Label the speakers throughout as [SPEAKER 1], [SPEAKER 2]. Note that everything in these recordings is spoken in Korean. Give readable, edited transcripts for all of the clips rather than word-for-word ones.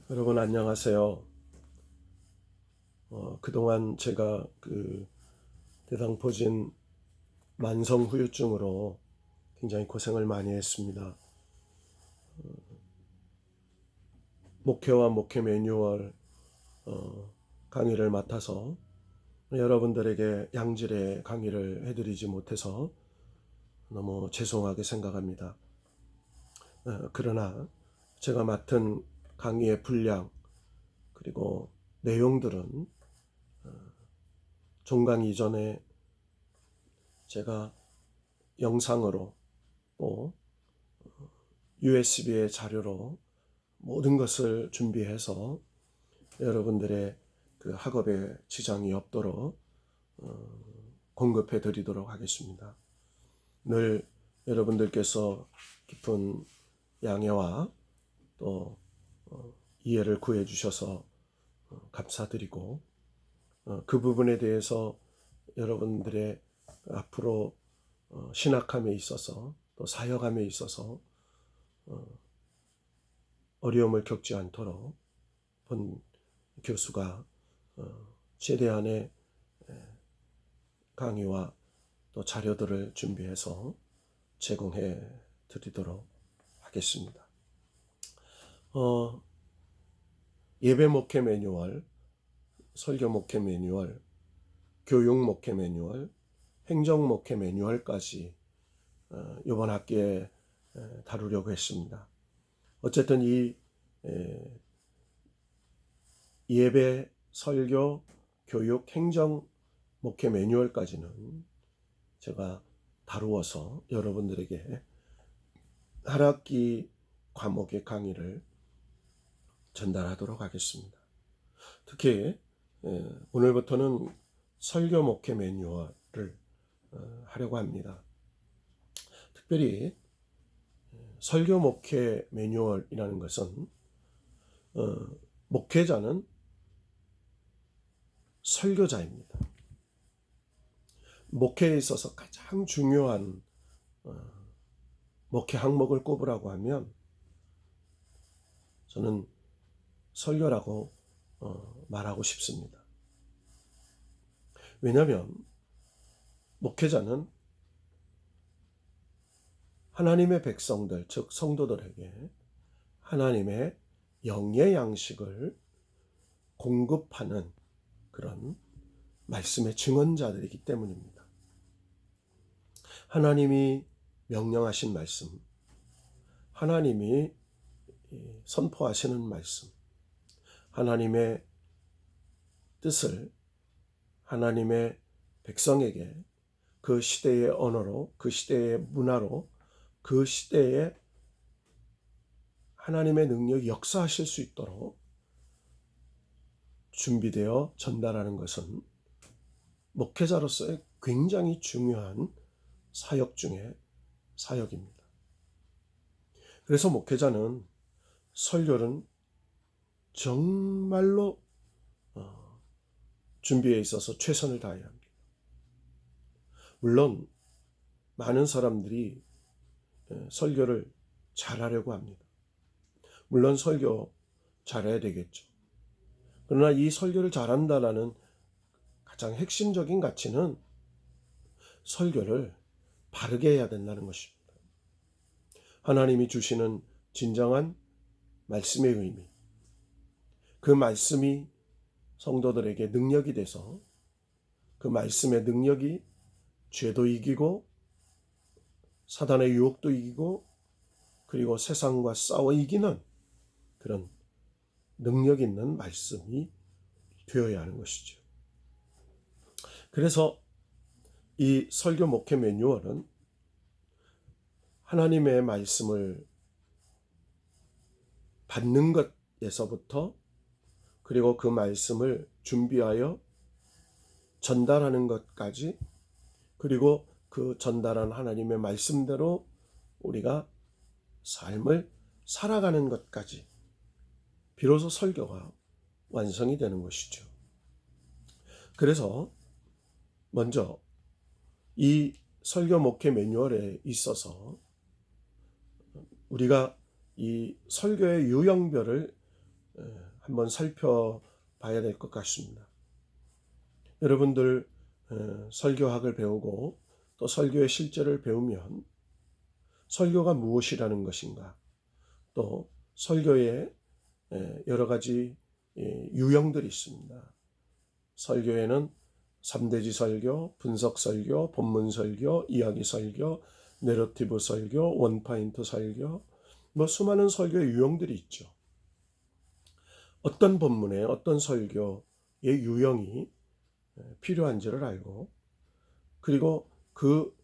[SPEAKER 1] 여러분 안녕하세요. 그동안 제가 대상포진 만성 후유증으로 굉장히 고생을 많이 했습니다. 목회와 목회 매뉴얼 강의를 맡아서 여러분들에게 양질의 강의를 해드리지 못해서 너무 죄송하게 생각합니다. 그러나 제가 맡은 강의의 분량 그리고 내용들은 종강 이전에 제가 영상으로 또 USB의 자료로 모든 것을 준비해서 여러분들의 그 학업에 지장이 없도록 공급해 드리도록 하겠습니다. 늘 여러분들께서 깊은 양해와 또 이해를 구해 주셔서 감사드리고 그 부분에 대해서 여러분들의 앞으로 신학함에 있어서 또 사역함에 있어서 어려움을 겪지 않도록 본 교수가 최대한의 강의와 또 자료들을 준비해서 제공해 드리도록 하겠습니다. 예배 목회 매뉴얼, 설교 목회 매뉴얼, 교육 목회 매뉴얼, 행정 목회 매뉴얼까지 이번 학기에 다루려고 했습니다. 어쨌든 이 예배, 설교, 교육, 행정 목회 매뉴얼까지는 제가 다루어서 여러분들에게 한 학기 과목의 강의를 전달하도록 하겠습니다. 특히 오늘부터는 설교 목회 매뉴얼을 하려고 합니다. 특별히 설교 목회 매뉴얼이라는 것은 목회자는 설교자입니다. 목회에 있어서 가장 중요한 목회 항목을 꼽으라고 하면 저는 설교라고 말하고 싶습니다. 왜냐하면 목회자는 하나님의 백성들, 즉 성도들에게 하나님의 영의 양식을 공급하는 그런 말씀의 증언자들이기 때문입니다. 하나님이 명령하신 말씀, 하나님이 선포하시는 말씀, 하나님의 뜻을 하나님의 백성에게 그 시대의 언어로, 그 시대의 문화로, 그 시대에 하나님의 능력이 역사하실 수 있도록 준비되어 전달하는 것은 목회자로서의 굉장히 중요한 사역 중에 사역입니다. 그래서 목회자는 설교는 정말로 준비에 있어서 최선을 다해야 합니다. 물론 많은 사람들이 설교를 잘하려고 합니다. 물론 설교 잘해야 되겠죠. 그러나 이 설교를 잘한다라는 가장 핵심적인 가치는 설교를 바르게 해야 된다는 것입니다. 하나님이 주시는 진정한 말씀의 의미, 그 말씀이 성도들에게 능력이 돼서 그 말씀의 능력이 죄도 이기고 사단의 유혹도 이기고 그리고 세상과 싸워 이기는 그런 능력 있는 말씀이 되어야 하는 것이죠. 그래서 이 설교 목회 매뉴얼은 하나님의 말씀을 받는 것에서부터 그리고 그 말씀을 준비하여 전달하는 것까지 그리고 그 전달한 하나님의 말씀대로 우리가 삶을 살아가는 것까지 비로소 설교가 완성이 되는 것이죠. 그래서 먼저 이 설교 목회 매뉴얼에 있어서 우리가 이 설교의 유형별을 한번 살펴봐야 될 것 같습니다. 여러분들 설교학을 배우고 또 설교의 실제를 배우면 설교가 무엇이라는 것인가, 또 설교에 여러 가지 유형들이 있습니다. 설교에는 3대지 설교, 분석 설교, 본문 설교, 이야기 설교, 내러티브 설교, 원파인트 설교, 수많은 설교의 유형들이 있죠. 어떤 본문에 어떤 설교의 유형이 필요한지를 알고, 그리고 그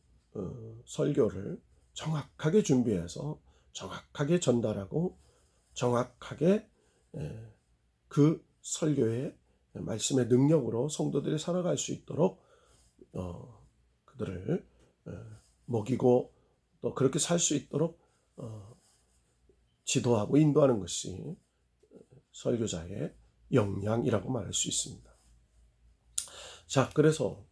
[SPEAKER 1] 설교를 정확하게 준비해서 정확하게 전달하고 정확하게 그 설교의 말씀의 능력으로 성도들이 살아갈 수 있도록 그들을 먹이고 또 그렇게 살 수 있도록 지도하고 인도하는 것이 설교자의 역량이라고 말할 수 있습니다. 자, 그래서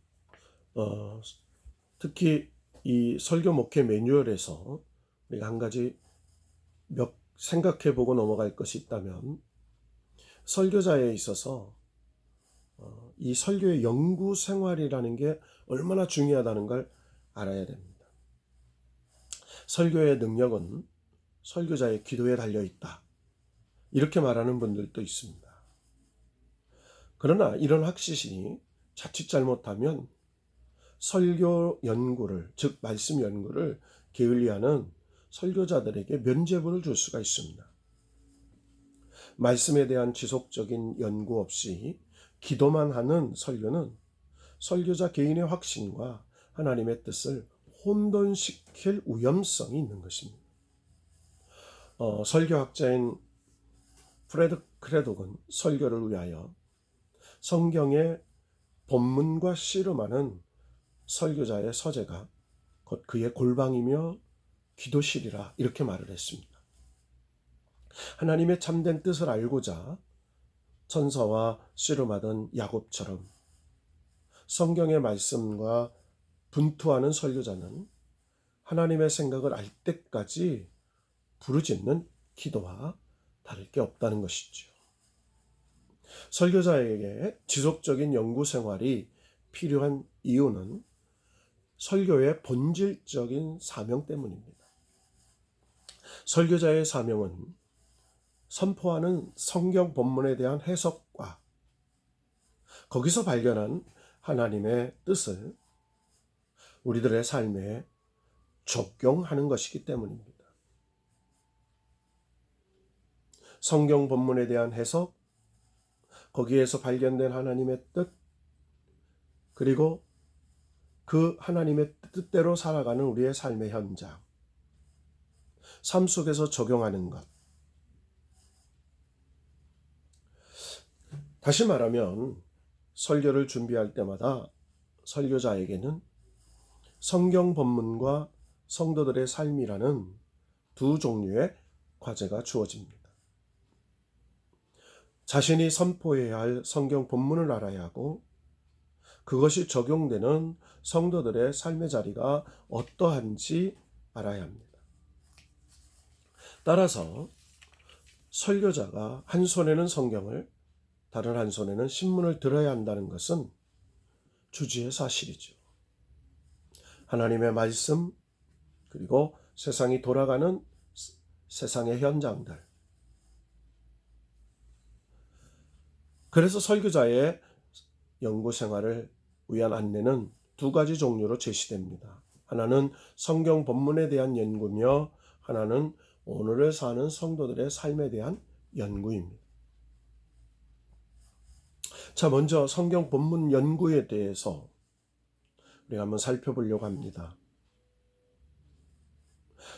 [SPEAKER 1] 특히 이 설교 목회 매뉴얼에서 우리가 한 가지 생각해 보고 넘어갈 것이 있다면, 설교자에 있어서 이 설교의 연구 생활이라는 게 얼마나 중요하다는 걸 알아야 됩니다. 설교의 능력은 설교자의 기도에 달려 있다, 이렇게 말하는 분들도 있습니다. 그러나 이런 확신이 자칫 잘못하면 설교 연구를, 즉 말씀 연구를 게을리하는 설교자들에게 면죄부를 줄 수가 있습니다. 말씀에 대한 지속적인 연구 없이 기도만 하는 설교는 설교자 개인의 확신과 하나님의 뜻을 혼돈시킬 위험성이 있는 것입니다. 설교학자인 프레드 크레독은 설교를 위하여 성경의 본문과 씨름하는 설교자의 서재가 곧 그의 골방이며 기도실이라, 이렇게 말을 했습니다. 하나님의 참된 뜻을 알고자 천사와 씨름하던 야곱처럼 성경의 말씀과 분투하는 설교자는 하나님의 생각을 알 때까지 부르짖는 기도와 다를 게 없다는 것이죠. 설교자에게 지속적인 연구 생활이 필요한 이유는 설교의 본질적인 사명 때문입니다. 설교자의 사명은 선포하는 성경 본문에 대한 해석과 거기서 발견한 하나님의 뜻을 우리들의 삶에 적용하는 것이기 때문입니다. 성경 본문에 대한 해석, 거기에서 발견된 하나님의 뜻, 그리고 그 하나님의 뜻대로 살아가는 우리의 삶의 현장, 삶 속에서 적용하는 것. 다시 말하면 설교를 준비할 때마다 설교자에게는 성경 본문과 성도들의 삶이라는 두 종류의 과제가 주어집니다. 자신이 선포해야 할 성경 본문을 알아야 하고, 그것이 적용되는 성도들의 삶의 자리가 어떠한지 알아야 합니다. 따라서 설교자가 한 손에는 성경을, 다른 한 손에는 신문을 들어야 한다는 것은 주지의 사실이죠. 하나님의 말씀, 그리고 세상이 돌아가는 세상의 현장들. 그래서 설교자의 연구 생활을 위한 안내는 두 가지 종류로 제시됩니다. 하나는 성경 본문에 대한 연구며, 하나는 오늘을 사는 성도들의 삶에 대한 연구입니다. 자, 먼저 성경 본문 연구에 대해서 우리가 한번 살펴보려고 합니다.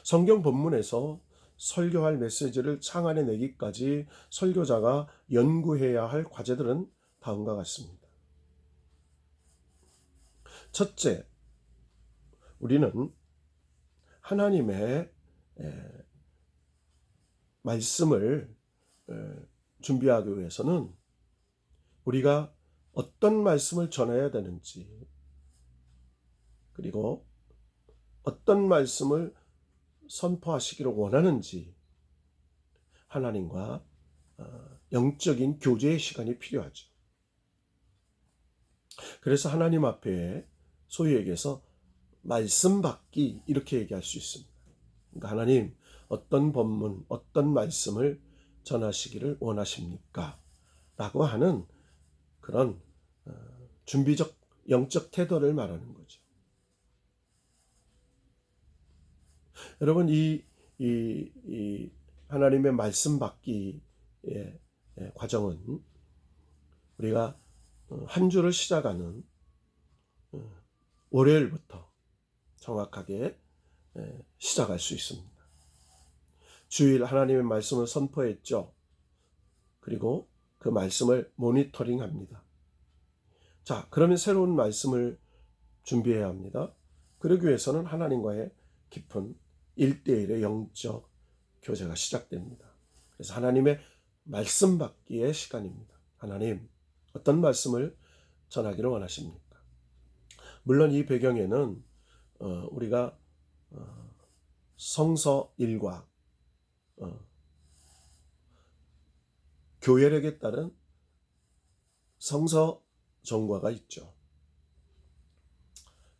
[SPEAKER 1] 성경 본문에서 설교할 메시지를 창안해내기까지 설교자가 연구해야 할 과제들은 다음과 같습니다. 첫째, 우리는 하나님의 말씀을 준비하기 위해서는 우리가 어떤 말씀을 전해야 되는지, 그리고 어떤 말씀을 선포하시기를 원하는지 하나님과 영적인 교제의 시간이 필요하죠. 그래서 하나님 앞에 소위 얘기해서 말씀 받기 이렇게 얘기할 수 있습니다. 그러니까 하나님 어떤 본문, 어떤 말씀을 전하시기를 원하십니까? 라고 하는 그런 준비적 영적 태도를 말하는 거죠. 여러분 이 하나님의 말씀 받기의 과정은 우리가 한 주를 시작하는 월요일부터 정확하게 시작할 수 있습니다. 주일 하나님의 말씀을 선포했죠. 그리고 그 말씀을 모니터링합니다. 자, 그러면 새로운 말씀을 준비해야 합니다. 그러기 위해서는 하나님과의 깊은 1대1의 영적 교제가 시작됩니다. 그래서 하나님의 말씀 받기의 시간입니다. 하나님, 어떤 말씀을 전하기를 원하십니까? 물론 이 배경에는 우리가 성서 일과 교회력에 따른 성서 정과가 있죠.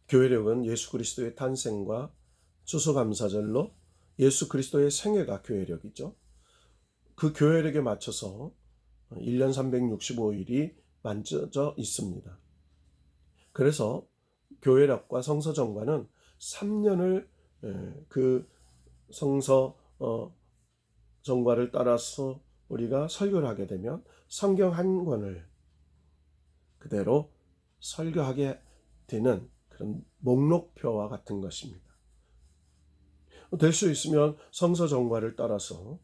[SPEAKER 1] 교회력은 예수 그리스도의 탄생과 추수감사절로 예수 그리스도의 생애가 교회력이죠. 그 교회력에 맞춰서 1년 365일이 만져져 있습니다. 그래서 교회력과 성서정과는 3년을 그 성서 정과를 따라서 우리가 설교를 하게 되면 성경 한 권을 그대로 설교하게 되는 그런 목록표와 같은 것입니다. 될 수 있으면 성서 정과를 따라서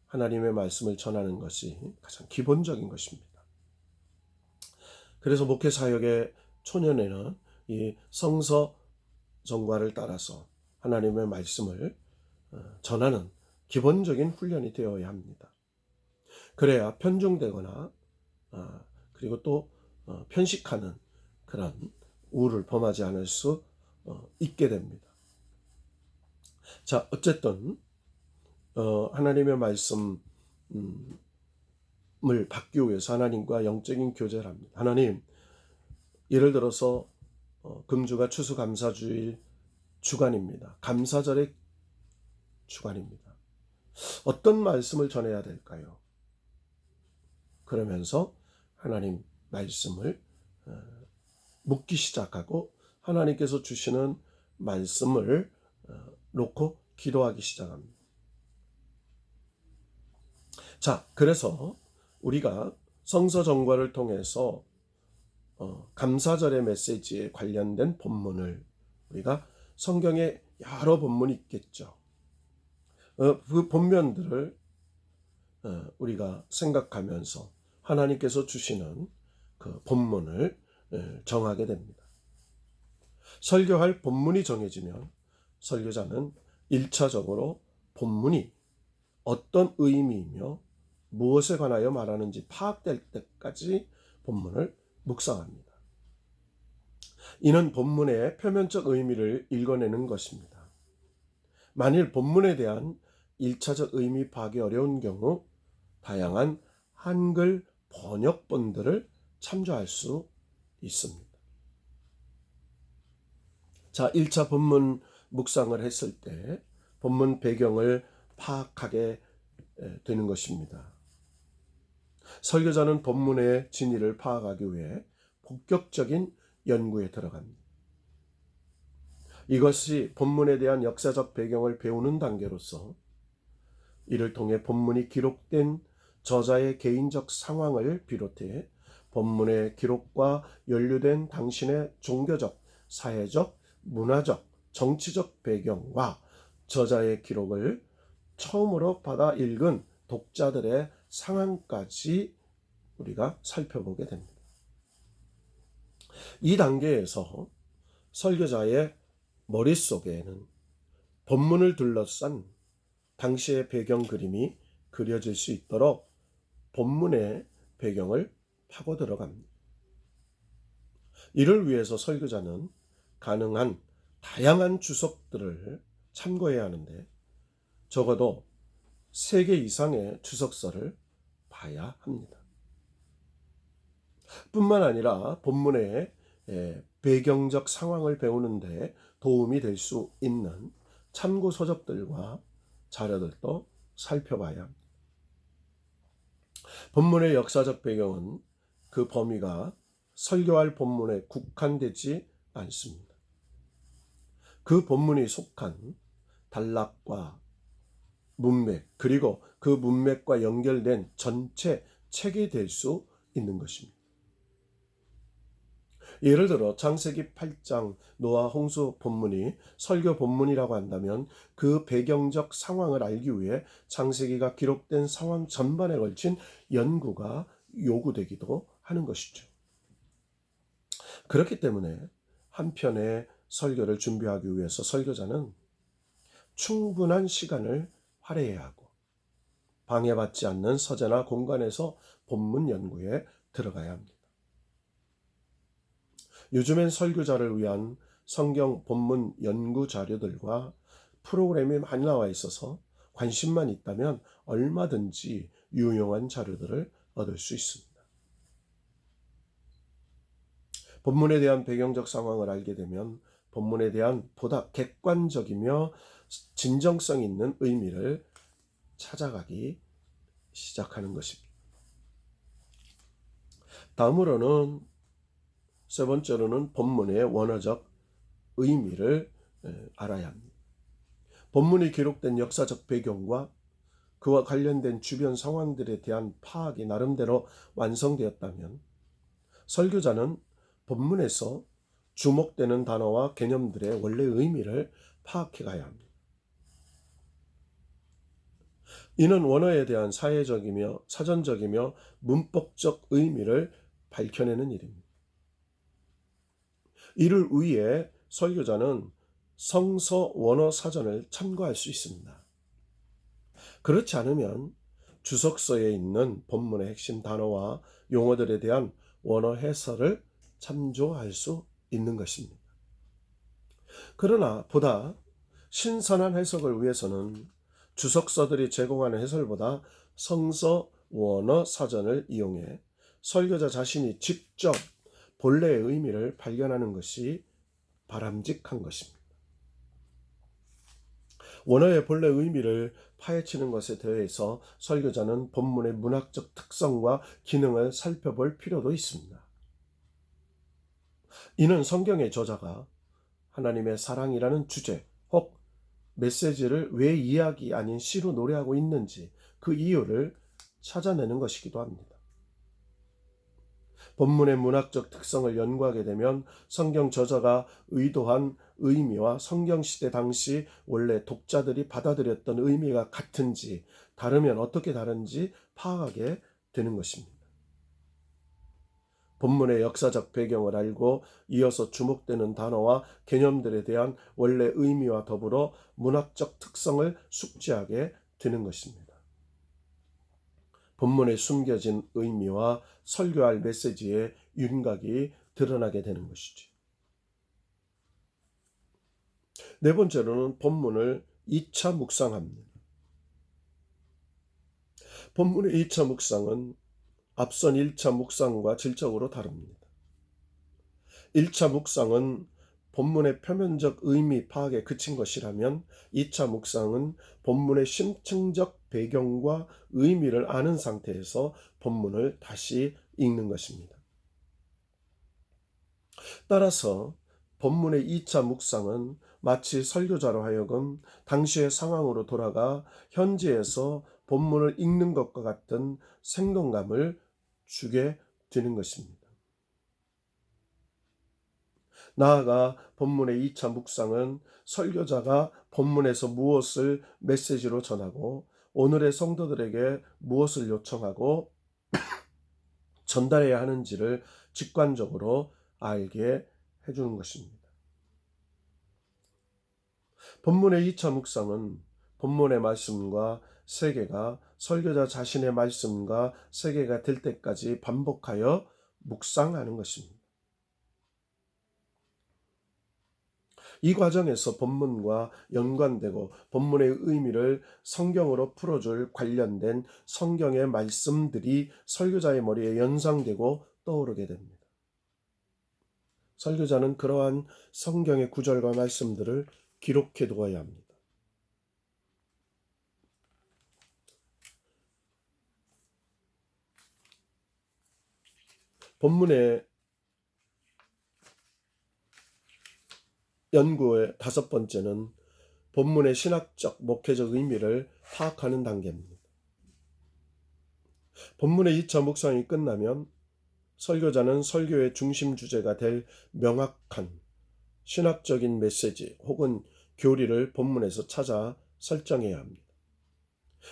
[SPEAKER 1] 하나님의 말씀을 전하는 것이 가장 기본적인 것입니다. 그래서 목회 사역의 초년에는 이 성서 정과를 따라서 하나님의 말씀을 전하는 기본적인 훈련이 되어야 합니다. 그래야 편중되거나 그리고 또 편식하는 그런 우를 범하지 않을 수 있게 됩니다. 자, 어쨌든 하나님의 말씀을 받기 위해서 하나님과 영적인 교제를 합니다. 하나님, 예를 들어서 금주가 추수감사주일 주간입니다. 감사절의 주간입니다. 어떤 말씀을 전해야 될까요? 그러면서 하나님 말씀을 묻기 시작하고 하나님께서 주시는 말씀을 놓고 기도하기 시작합니다. 자, 그래서 우리가 성서 정과를 통해서 감사절의 메시지에 관련된 본문을 우리가 성경에 여러 본문이 있겠죠. 그 본면들을 우리가 생각하면서 하나님께서 주시는 그 본문을 정하게 됩니다. 설교할 본문이 정해지면 설교자는 1차적으로 본문이 어떤 의미이며 무엇에 관하여 말하는지 파악될 때까지 본문을 묵상합니다. 이는 본문의 표면적 의미를 읽어내는 것입니다. 만일 본문에 대한 1차적 의미 파악이 어려운 경우 다양한 한글 번역본들을 참조할 수 있습니다. 자, 1차 본문 묵상을 했을 때 본문 배경을 파악하게 되는 것입니다. 설교자는 본문의 진위를 파악하기 위해 본격적인 연구에 들어갑니다. 이것이 본문에 대한 역사적 배경을 배우는 단계로서 이를 통해 본문이 기록된 저자의 개인적 상황을 비롯해 본문의 기록과 연루된 당신의 종교적, 사회적, 문화적, 정치적 배경과 저자의 기록을 처음으로 받아 읽은 독자들의 상황까지 우리가 살펴보게 됩니다. 이 단계에서 설교자의 머릿속에는 본문을 둘러싼 당시의 배경 그림이 그려질 수 있도록 본문의 배경을 파고 들어갑니다. 이를 위해서 설교자는 가능한 다양한 주석들을 참고해야 하는데 적어도 3개 이상의 주석서를 봐야 합니다. 뿐만 아니라 본문의 배경적 상황을 배우는데 도움이 될 수 있는 참고 서적들과 자료들도 살펴봐야 합니다. 본문의 역사적 배경은 그 범위가 설교할 본문에 국한되지 않습니다. 그 본문이 속한 단락과 문맥, 그리고 그 문맥과 연결된 전체 책이 될 수 있는 것입니다. 예를 들어 창세기 8장 노아 홍수 본문이 설교 본문이라고 한다면 그 배경적 상황을 알기 위해 창세기가 기록된 상황 전반에 걸친 연구가 요구되기도 하는 것이죠. 그렇기 때문에 한 편의 설교를 준비하기 위해서 설교자는 충분한 시간을 할애해야 하고 방해받지 않는 서재나 공간에서 본문 연구에 들어가야 합니다. 요즘엔 설교자를 위한 성경 본문 연구 자료들과 프로그램이 많이 나와 있어서 관심만 있다면 얼마든지 유용한 자료들을 얻을 수 있습니다. 본문에 대한 배경적 상황을 알게 되면 본문에 대한 보다 객관적이며 진정성 있는 의미를 찾아가기 시작하는 것입니다. 다음으로는 세 번째로는 본문의 원어적 의미를 알아야 합니다. 본문이 기록된 역사적 배경과 그와 관련된 주변 상황들에 대한 파악이 나름대로 완성되었다면 설교자는 본문에서 주목되는 단어와 개념들의 원래 의미를 파악해 가야 합니다. 이는 원어에 대한 사회적이며 사전적이며 문법적 의미를 밝혀내는 일입니다. 이를 위해 설교자는 성서 원어 사전을 참고할 수 있습니다. 그렇지 않으면 주석서에 있는 본문의 핵심 단어와 용어들에 대한 원어 해설을 참조할 수 있는 것입니다. 그러나 보다 신선한 해석을 위해서는 주석서들이 제공하는 해설보다 성서 원어 사전을 이용해 설교자 자신이 직접 본래의 의미를 발견하는 것이 바람직한 것입니다. 원어의 본래 의미를 파헤치는 것에 대해서 설교자는 본문의 문학적 특성과 기능을 살펴볼 필요도 있습니다. 이는 성경의 저자가 하나님의 사랑이라는 주제 혹 메시지를 왜 이야기 아닌 시로 노래하고 있는지 그 이유를 찾아내는 것이기도 합니다. 본문의 문학적 특성을 연구하게 되면 성경 저자가 의도한 의미와 성경시대 당시 원래 독자들이 받아들였던 의미가 같은지 다르면 어떻게 다른지 파악하게 되는 것입니다. 본문의 역사적 배경을 알고 이어서 주목되는 단어와 개념들에 대한 원래 의미와 더불어 문학적 특성을 숙지하게 되는 것입니다. 본문에 숨겨진 의미와 설교할 메시지의 윤곽이 드러나게 되는 것이죠. 네 번째로는 본문을 2차 묵상합니다. 본문의 2차 묵상은 앞선 1차 묵상과 질적으로 다릅니다. 1차 묵상은 본문의 표면적 의미 파악에 그친 것이라면 2차 묵상은 본문의 심층적 배경과 의미를 아는 상태에서 본문을 다시 읽는 것입니다. 따라서 본문의 2차 묵상은 마치 설교자로 하여금 당시의 상황으로 돌아가 현지에서 본문을 읽는 것과 같은 생동감을 주게 되는 것입니다. 나아가 본문의 2차 묵상은 설교자가 본문에서 무엇을 메시지로 전하고 오늘의 성도들에게 무엇을 요청하고 전달해야 하는지를 직관적으로 알게 해주는 것입니다. 본문의 2차 묵상은 본문의 말씀과 세계가 설교자 자신의 말씀과 세계가 될 때까지 반복하여 묵상하는 것입니다. 이 과정에서 본문과 연관되고 본문의 의미를 성경으로 풀어줄 관련된 성경의 말씀들이 설교자의 머리에 연상되고 떠오르게 됩니다. 설교자는 그러한 성경의 구절과 말씀들을 기록해 두어야 합니다. 본문의 연구의 다섯 번째는 본문의 신학적, 목회적 의미를 파악하는 단계입니다. 본문의 2차 묵상이 끝나면 설교자는 설교의 중심 주제가 될 명확한 신학적인 메시지 혹은 교리를 본문에서 찾아 설정해야 합니다.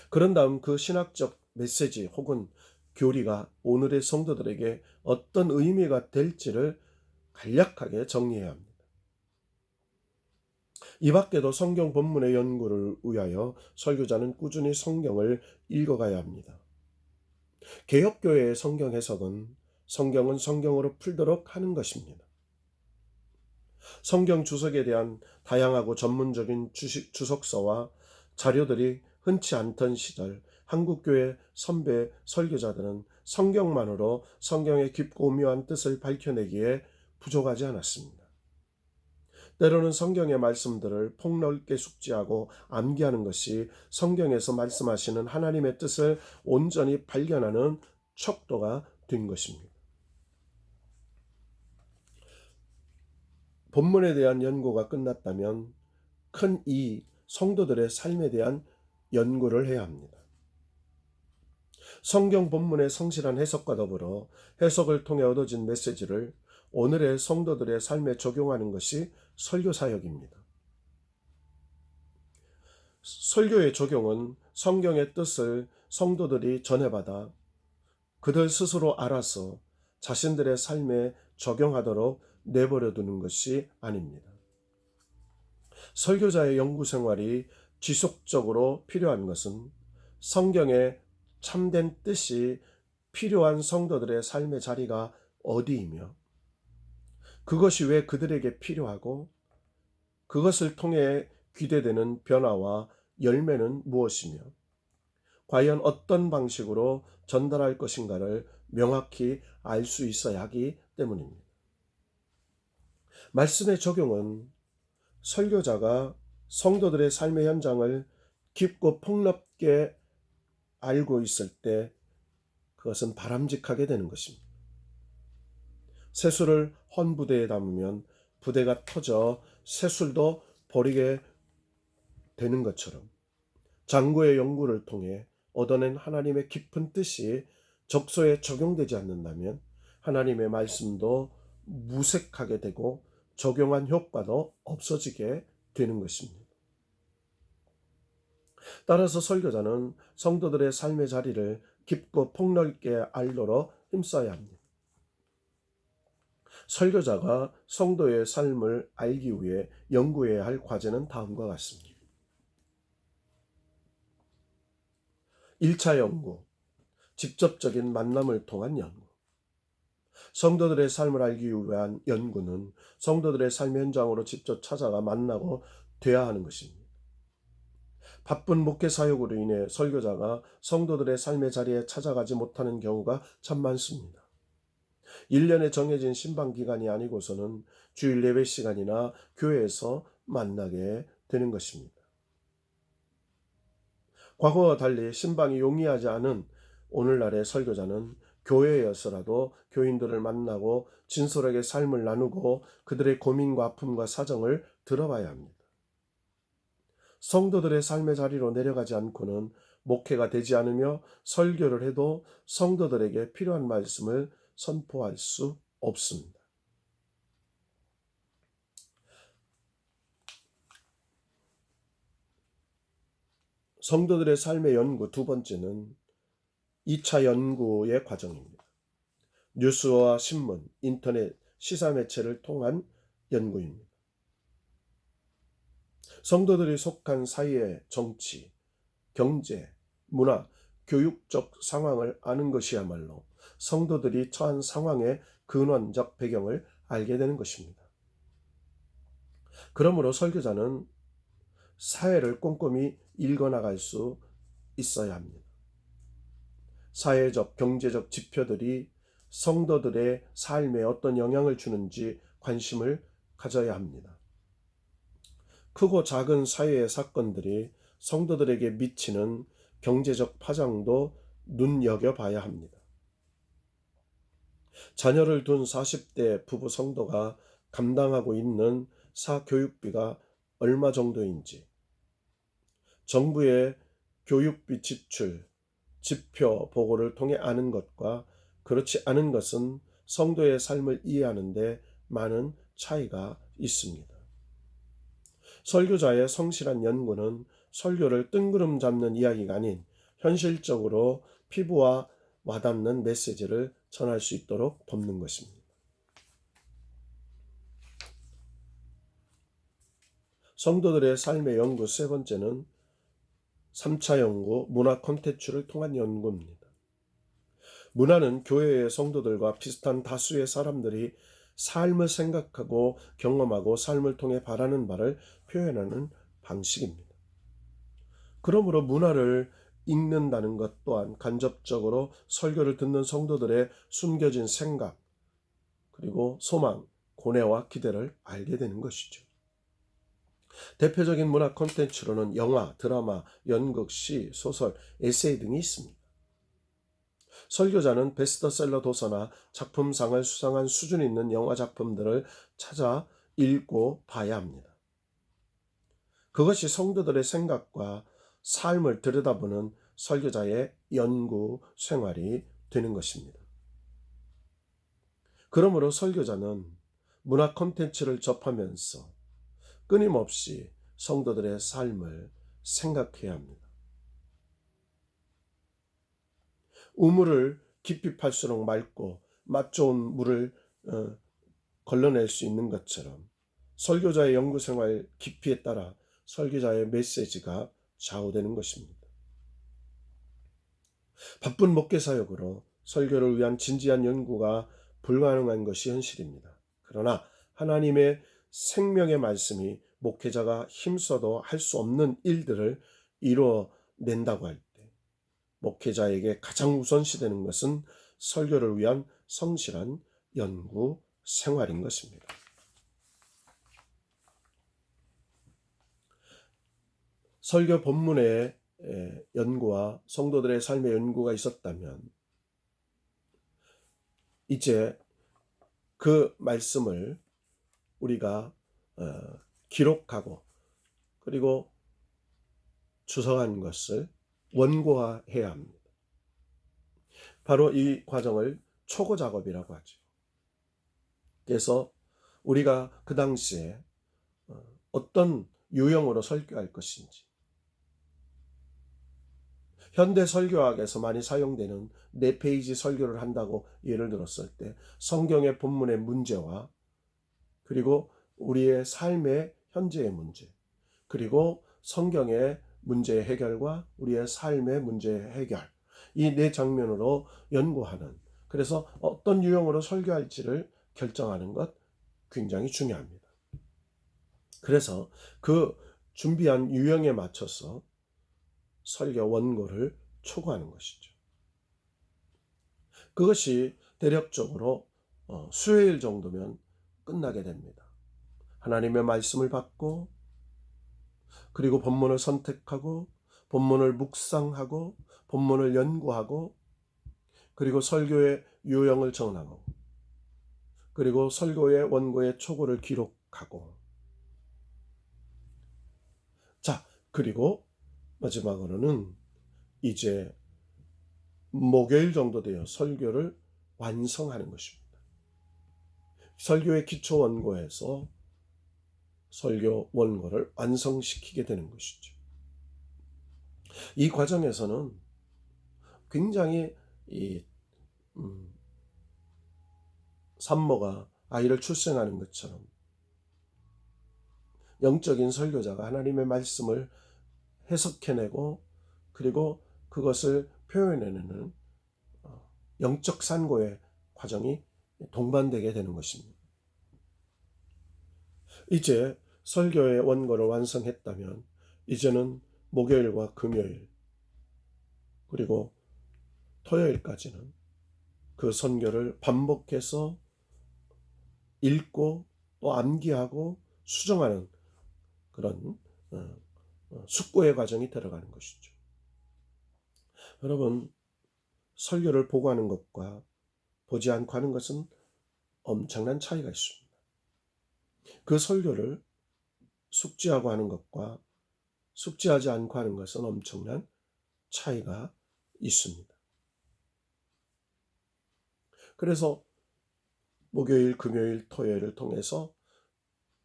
[SPEAKER 1] 그런 다음 그 신학적 메시지 혹은 교리가 오늘의 성도들에게 어떤 의미가 될지를 간략하게 정리해야 합니다. 이 밖에도 성경 본문의 연구를 위하여 설교자는 꾸준히 성경을 읽어가야 합니다. 개혁교회의 성경 해석은 성경은 성경으로 풀도록 하는 것입니다. 성경 주석에 대한 다양하고 전문적인 주석서와 자료들이 흔치 않던 시절 한국교회 선배 설교자들은 성경만으로 성경의 깊고 오묘한 뜻을 밝혀내기에 부족하지 않았습니다. 때로는 성경의 말씀들을 폭넓게 숙지하고 암기하는 것이 성경에서 말씀하시는 하나님의 뜻을 온전히 발견하는 척도가 된 것입니다. 본문에 대한 연구가 끝났다면 큰 이 성도들의 삶에 대한 연구를 해야 합니다. 성경 본문의 성실한 해석과 더불어 해석을 통해 얻어진 메시지를 오늘의 성도들의 삶에 적용하는 것이 설교 사역입니다. 설교의 적용은 성경의 뜻을 성도들이 전해받아 그들 스스로 알아서 자신들의 삶에 적용하도록 내버려 두는 것이 아닙니다. 설교자의 연구 생활이 지속적으로 필요한 것은 성경의 참된 뜻이 필요한 성도들의 삶의 자리가 어디이며 그것이 왜 그들에게 필요하고 그것을 통해 기대되는 변화와 열매는 무엇이며 과연 어떤 방식으로 전달할 것인가를 명확히 알 수 있어야 하기 때문입니다. 말씀의 적용은 설교자가 성도들의 삶의 현장을 깊고 폭넓게 알고 있을 때 그것은 바람직하게 되는 것입니다. 쇠술을 헌 부대에 담으면 부대가 터져 쇠술도 버리게 되는 것처럼 장구의 연구를 통해 얻어낸 하나님의 깊은 뜻이 적소에 적용되지 않는다면 하나님의 말씀도 무색하게 되고 적용한 효과도 없어지게 되는 것입니다. 따라서 설교자는 성도들의 삶의 자리를 깊고 폭넓게 알도록 힘써야 합니다. 설교자가 성도의 삶을 알기 위해 연구해야 할 과제는 다음과 같습니다. 1차 연구, 직접적인 만남을 통한 연구. 성도들의 삶을 알기 위한 연구는 성도들의 삶 현장으로 직접 찾아가 만나고 돼야 하는 것입니다. 바쁜 목회 사역으로 인해 설교자가 성도들의 삶의 자리에 찾아가지 못하는 경우가 참 많습니다. 1년에 정해진 신방 기간이 아니고서는 주일 예배 시간이나 교회에서 만나게 되는 것입니다. 과거와 달리 신방이 용이하지 않은 오늘날의 설교자는 교회에서라도 교인들을 만나고 진솔하게 삶을 나누고 그들의 고민과 아픔과 사정을 들어봐야 합니다. 성도들의 삶의 자리로 내려가지 않고는 목회가 되지 않으며 설교를 해도 성도들에게 필요한 말씀을 선포할 수 없습니다. 성도들의 삶의 연구 두 번째는 2차 연구의 과정입니다. 뉴스와 신문, 인터넷, 시사매체를 통한 연구입니다. 성도들이 속한 사회의 정치, 경제, 문화, 교육적 상황을 아는 것이야말로 성도들이 처한 상황의 근원적 배경을 알게 되는 것입니다. 그러므로 설교자는 사회를 꼼꼼히 읽어나갈 수 있어야 합니다. 사회적, 경제적 지표들이 성도들의 삶에 어떤 영향을 주는지 관심을 가져야 합니다. 크고 작은 사회의 사건들이 성도들에게 미치는 경제적 파장도 눈여겨봐야 합니다. 자녀를 둔 40대 부부 성도가 감당하고 있는 사교육비가 얼마 정도인지, 정부의 교육비 지출, 지표 보고를 통해 아는 것과 그렇지 않은 것은 성도의 삶을 이해하는 데 많은 차이가 있습니다. 설교자의 성실한 연구는 설교를 뜬구름 잡는 이야기가 아닌 현실적으로 피부와 와닿는 메시지를 전할 수 있도록 돕는 것입니다. 성도들의 삶의 연구 세 번째는 3차 연구, 문화 콘텐츠를 통한 연구입니다. 문화는 교회의 성도들과 비슷한 다수의 사람들이 삶을 생각하고 경험하고 삶을 통해 바라는 바를 표현하는 방식입니다. 그러므로 문화를 읽는다는 것 또한 간접적으로 설교를 듣는 성도들의 숨겨진 생각, 그리고 소망, 고뇌와 기대를 알게 되는 것이죠. 대표적인 문화 콘텐츠로는 영화, 드라마, 연극, 시, 소설, 에세이 등이 있습니다. 설교자는 베스트셀러 도서나 작품상을 수상한 수준 있는 영화 작품들을 찾아 읽고 봐야 합니다. 그것이 성도들의 생각과 삶을 들여다보는 설교자의 연구 생활이 되는 것입니다. 그러므로 설교자는 문화 콘텐츠를 접하면서 끊임없이 성도들의 삶을 생각해야 합니다. 우물을 깊이 팔수록 맑고 맛 좋은 물을 걸러낼 수 있는 것처럼 설교자의 연구생활 깊이에 따라 설교자의 메시지가 좌우되는 것입니다. 바쁜 목회 사역으로 설교를 위한 진지한 연구가 불가능한 것이 현실입니다. 그러나 하나님의 생명의 말씀이 목회자가 힘써도 할 수 없는 일들을 이루어낸다고 할 때 목회자에게 가장 우선시되는 것은 설교를 위한 성실한 연구 생활인 것입니다. 설교 본문의 연구와 성도들의 삶의 연구가 있었다면 이제 그 말씀을 우리가 기록하고 그리고 주석한 것을 원고화해야 합니다. 바로 이 과정을 초고 작업이라고 하죠. 그래서 우리가 그 당시에 어떤 유형으로 설교할 것인지, 현대 설교학에서 많이 사용되는 4페이지 설교를 한다고 예를 들었을 때 성경의 본문의 문제와 그리고 우리의 삶의 현재의 문제, 그리고 성경의 문제의 해결과 우리의 삶의 문제의 해결, 이 4장면으로 연구하는, 그래서 어떤 유형으로 설교할지를 결정하는 것 굉장히 중요합니다. 그래서 그 준비한 유형에 맞춰서 설교 원고를 초고하는 것이죠. 그것이 대략적으로 수요일 정도면 끝나게 됩니다. 하나님의 말씀을 받고 그리고 본문을 선택하고 본문을 묵상하고 본문을 연구하고 그리고 설교의 요령을 정하고 그리고 설교의 원고의 초고를 기록하고, 자, 그리고 마지막으로는 이제 목요일 정도 되어 설교를 완성하는 것입니다. 설교의 기초 원고에서 설교 원고를 완성시키게 되는 것이죠. 이 과정에서는 굉장히 산모가 아이를 출생하는 것처럼 영적인 설교자가 하나님의 말씀을 해석해내고 그리고 그것을 표현해내는 영적 산고의 과정이 동반되게 되는 것입니다. 이제 설교의 원고를 완성했다면 이제는 목요일과 금요일 그리고 토요일까지는 그 선교를 반복해서 읽고 또 암기하고 수정하는 그런 숙고의 과정이 들어가는 것이죠. 여러분, 설교를 보고 하는 것과 보지 않고 하는 것은 엄청난 차이가 있습니다. 그 설교를 숙지하고 하는 것과 숙지하지 않고 하는 것은 엄청난 차이가 있습니다. 그래서 목요일, 금요일, 토요일을 통해서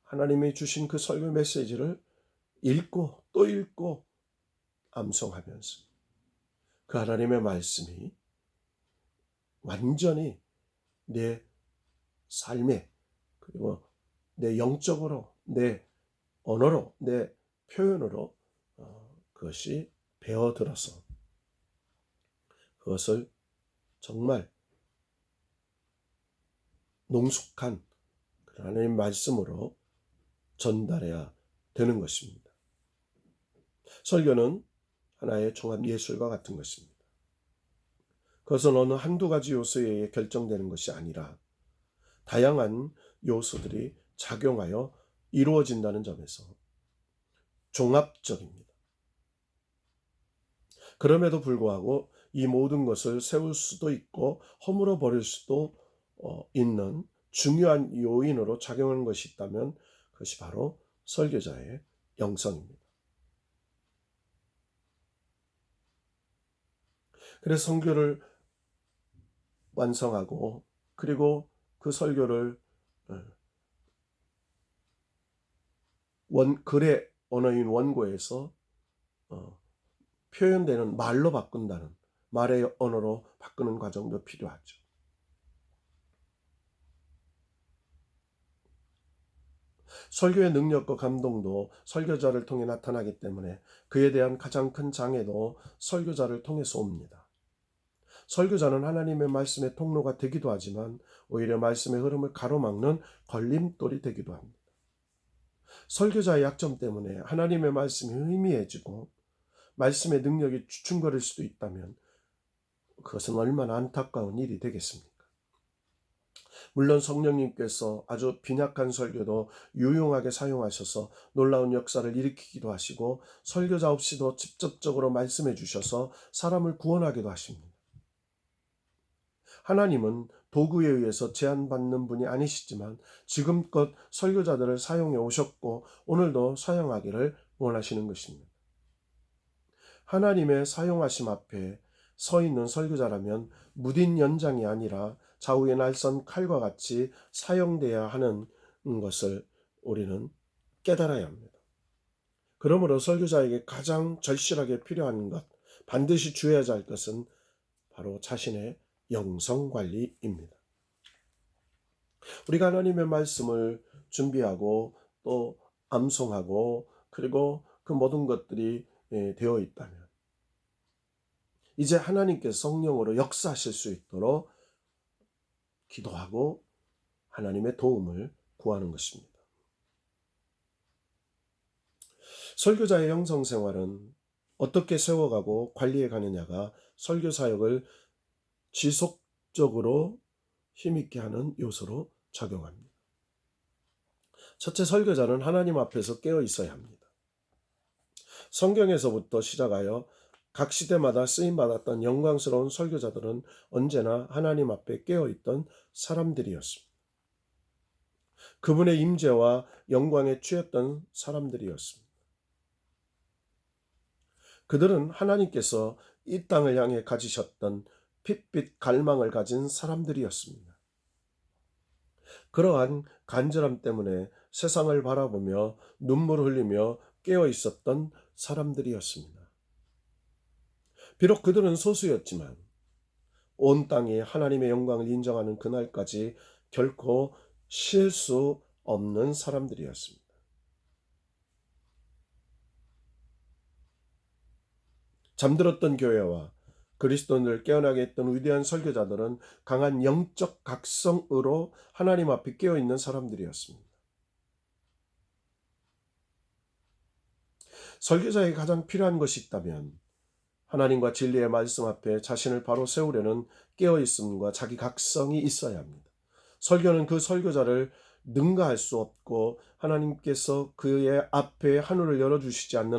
[SPEAKER 1] 하나님이 주신 그 설교 메시지를 읽고 또 읽고 암송하면서 그 하나님의 말씀이 완전히 내 삶에 그리고 내 영적으로 내 언어로 내 표현으로 그것이 배어들어서 그것을 정말 농숙한 하나님의 말씀으로 전달해야 되는 것입니다. 설교는 하나의 종합 예술과 같은 것입니다. 그것은 어느 한두 가지 요소에 의해 결정되는 것이 아니라 다양한 요소들이 작용하여 이루어진다는 점에서 종합적입니다. 그럼에도 불구하고 이 모든 것을 세울 수도 있고 허물어 버릴 수도 있는 중요한 요인으로 작용하는 것이 있다면 그것이 바로 설교자의 영성입니다. 그래서 선교를 완성하고 그리고 그 설교를 글의 언어인 원고에서 표현되는 말로 바꾼다는 말의 언어로 바꾸는 과정도 필요하죠. 설교의 능력과 감동도 설교자를 통해 나타나기 때문에 그에 대한 가장 큰 장애도 설교자를 통해서 옵니다. 설교자는 하나님의 말씀의 통로가 되기도 하지만 오히려 말씀의 흐름을 가로막는 걸림돌이 되기도 합니다. 설교자의 약점 때문에 하나님의 말씀이 희미해지고 말씀의 능력이 주춤거릴 수도 있다면 그것은 얼마나 안타까운 일이 되겠습니까? 물론 성령님께서 아주 빈약한 설교도 유용하게 사용하셔서 놀라운 역사를 일으키기도 하시고 설교자 없이도 직접적으로 말씀해 주셔서 사람을 구원하기도 하십니다. 하나님은 도구에 의해서 제한받는 분이 아니시지만 지금껏 설교자들을 사용해 오셨고 오늘도 사용하기를 원하시는 것입니다. 하나님의 사용하심 앞에 서 있는 설교자라면 무딘 연장이 아니라 좌우의 날선 칼과 같이 사용돼야 하는 것을 우리는 깨달아야 합니다. 그러므로 설교자에게 가장 절실하게 필요한 것, 반드시 주의해야 할 것은 바로 자신의 영성관리입니다. 우리가 하나님의 말씀을 준비하고 또 암송하고 그리고 그 모든 것들이 되어 있다면 이제 하나님께서 성령으로 역사하실 수 있도록 기도하고 하나님의 도움을 구하는 것입니다. 설교자의 영성생활은 어떻게 세워가고 관리해 가느냐가 설교 사역을 지속적으로 힘있게 하는 요소로 작용합니다. 첫째, 설교자는 하나님 앞에서 깨어 있어야 합니다. 성경에서부터 시작하여 각 시대마다 쓰임받았던 영광스러운 설교자들은 언제나 하나님 앞에 깨어있던 사람들이었습니다. 그분의 임재와 영광에 취했던 사람들이었습니다. 그들은 하나님께서 이 땅을 향해 가지셨던 핏빛 갈망을 가진 사람들이었습니다. 그러한 간절함 때문에 세상을 바라보며 눈물을 흘리며 깨어있었던 사람들이었습니다. 비록 그들은 소수였지만 온 땅이 하나님의 영광을 인정하는 그날까지 결코 쉴 수 없는 사람들이었습니다. 잠들었던 교회와 그리스도인을 깨어나게 했던 위대한 설교자들은 강한 영적 각성으로 하나님 앞에 깨어있는 사람들이었습니다. 설교자에게 가장 필요한 것이 있다면 하나님과 진리의 말씀 앞에 자신을 바로 세우려는 깨어있음과 자기 각성이 있어야 합니다. 설교는 그 설교자를 능가할 수 없고 하나님께서 그의 앞에 하늘을 열어주시지 않는